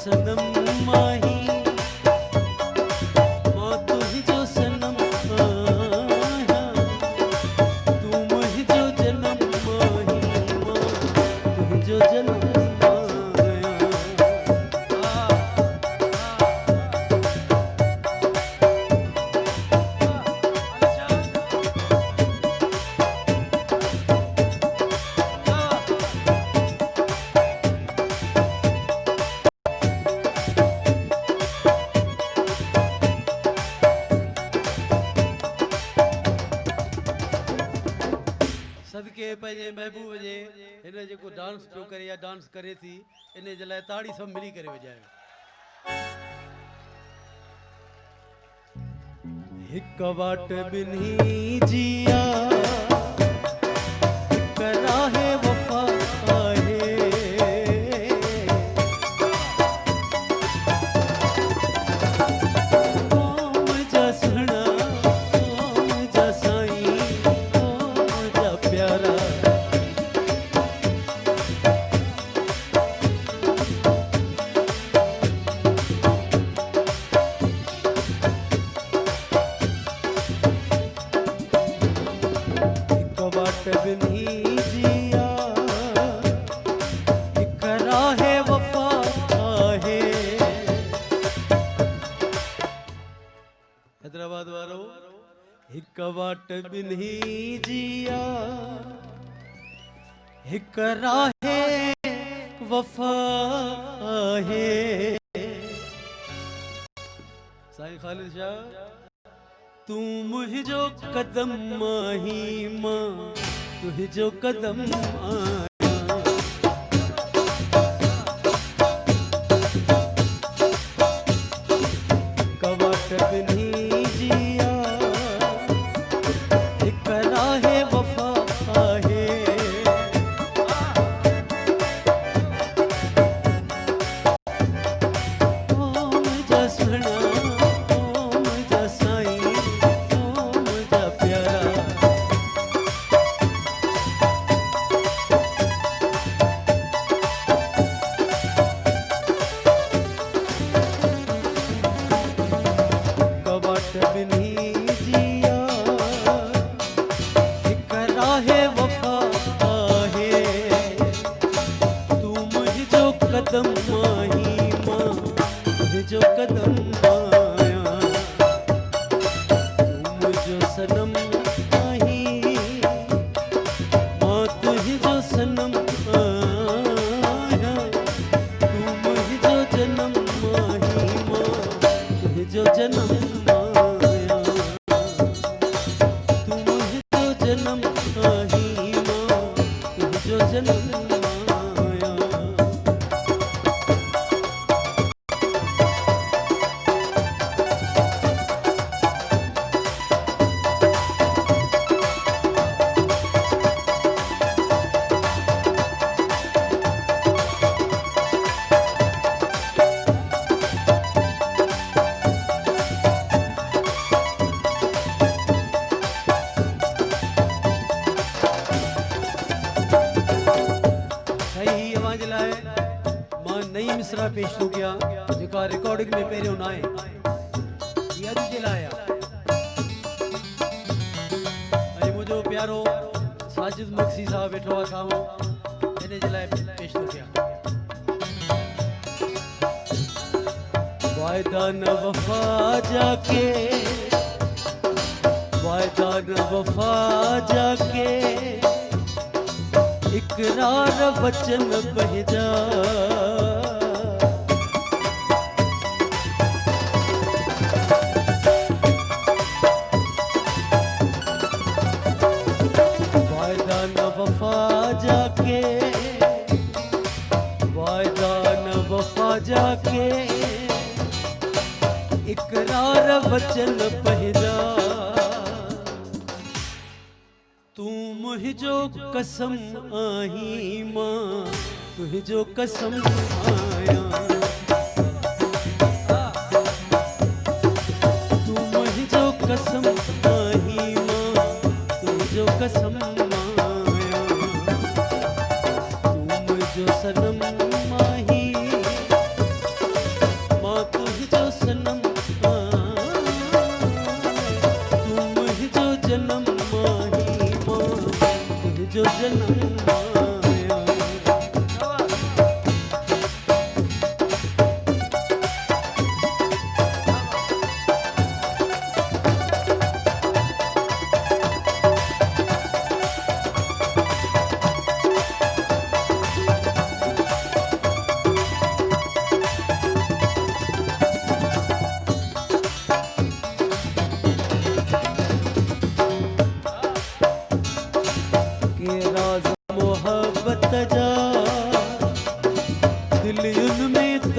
सनम माही मां तुझो सनम आया तू मुझो जन्म माही मां तुझो जन्म सदके पंहिंजे महबूब जे हिन जेको डांस पियो करे या डांस करे थी इन जे लाइ ताड़ी सभु मिली करे वॼायो। हिक वाट ॿिन्ही जिया हिक राहे वफ़ा आहे क़ौम जा सुहिणा क़ौम जा साईं क़ौम जा प्यारा ॿिन्ही जिया हिक राहे वफ़ा आहे। हैदराबाद वारो हिक वाट ॿिन्ही जिया हिक राहे वफ़ा आहे। साईं ख़ालिद शाह तू मुझो कदम माही मां तुझो कदम आया कवाट ॿिन्ही जिया हिक राहे वफ़ा आहे क़ौम जा सुहिणा क़ौम जा साईं क़ौम जा प्यारा ॿिन्ही जिया हिक राहे वफ़ा आहे तू मुझो कदम माही मां तुझो कदम आया तू मुझो सनम माही मां तुझो सनम आया तू मुझो जन्म माही मां तुझो जन्म जन्म आही मां तुझो जन्म आया। नई मिसरा पेश थो कयां जेका रिकॉर्डिंग में पहिरियों न आहे अॼु जे लाइ ऐं मुंहिंजो प्यारो साजिद मक्सी साहब वेठो आहे साम्हूं हिन जे लाइ पेश थो कयां। वायदा न वफ़ा जाके वायदा न वफ़ा जाके इकरार वचन बहिजा वायदा न वफ़ा जाके वायदा न वफ़ा जाके इकरार वचन बहिजा तू मुझो कसम आही मां तुझो कसम आया तू मुझो कसम आही मां तुझो कसम आया तू मुझो सनम आही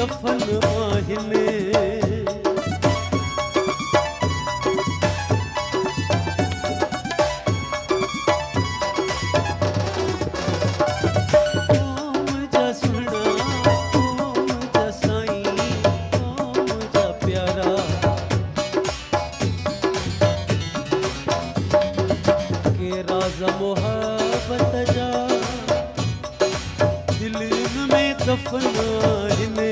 दफन आहिने मोहब्बत जा दिल में दफन आहिने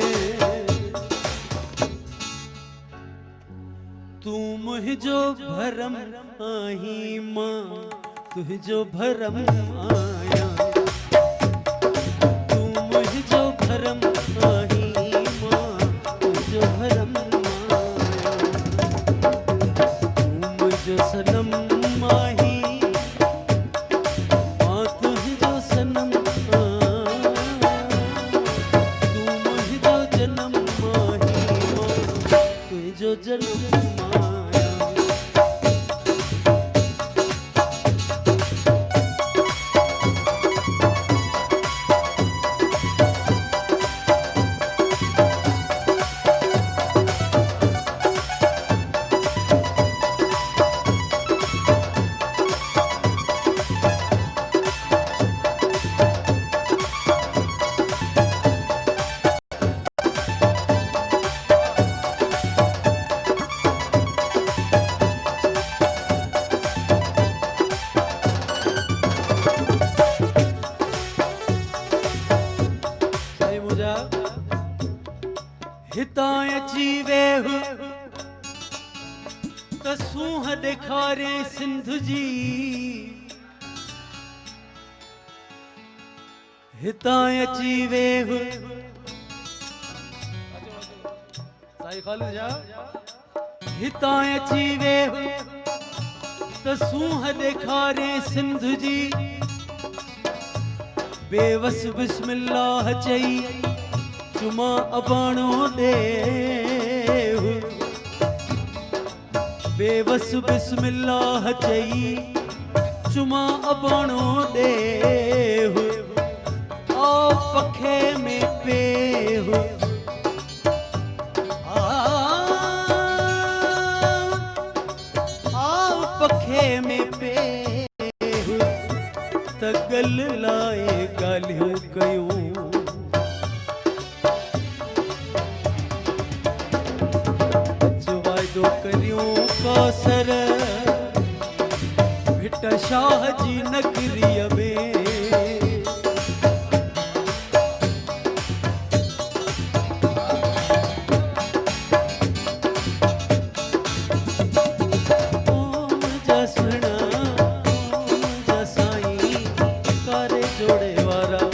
तू मुझो भरम आही मां तुझो भरम आया तू मुझो भरम आही मां तुझो भरम आया तू मुझो सनम आही जो जन्म माया हितां अची वेहु त सूंह ॾेखारे सिंध जी हितां अची वेहु साईं ख़ालिद जा हितां अची वेहु त सूंह ॾेखारे सिंध जी बेवस बिस्मिल्लाह चई चुमा अबाणो दे बेवस बिस्मिल्लाह चई चुमा अबाणो दे आ पखे में पेह आ पखे में पेह तगल लाए गालियों कयूं करियूं कौसर भिट शाह जी नगरीअ में ओम जा सुणा ओम जा साईं कारे जोड़े वारा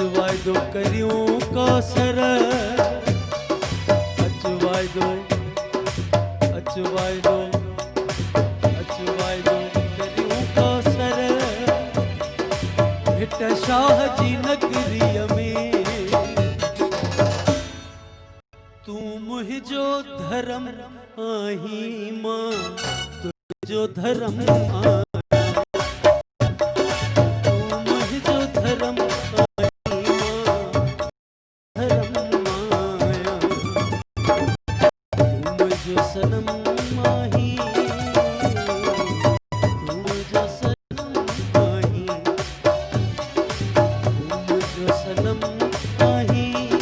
अचवाइदो करियूं कौसर अचवाइदो अचवाइदो अचवाइदो करियूं कौसर भिट शाह जी नगरीअ में तू मुझो धर्म आही मां तुझो धर्म आया तू मुझो धर्म सनम माही तुझो सनम माही तुझो सनम माही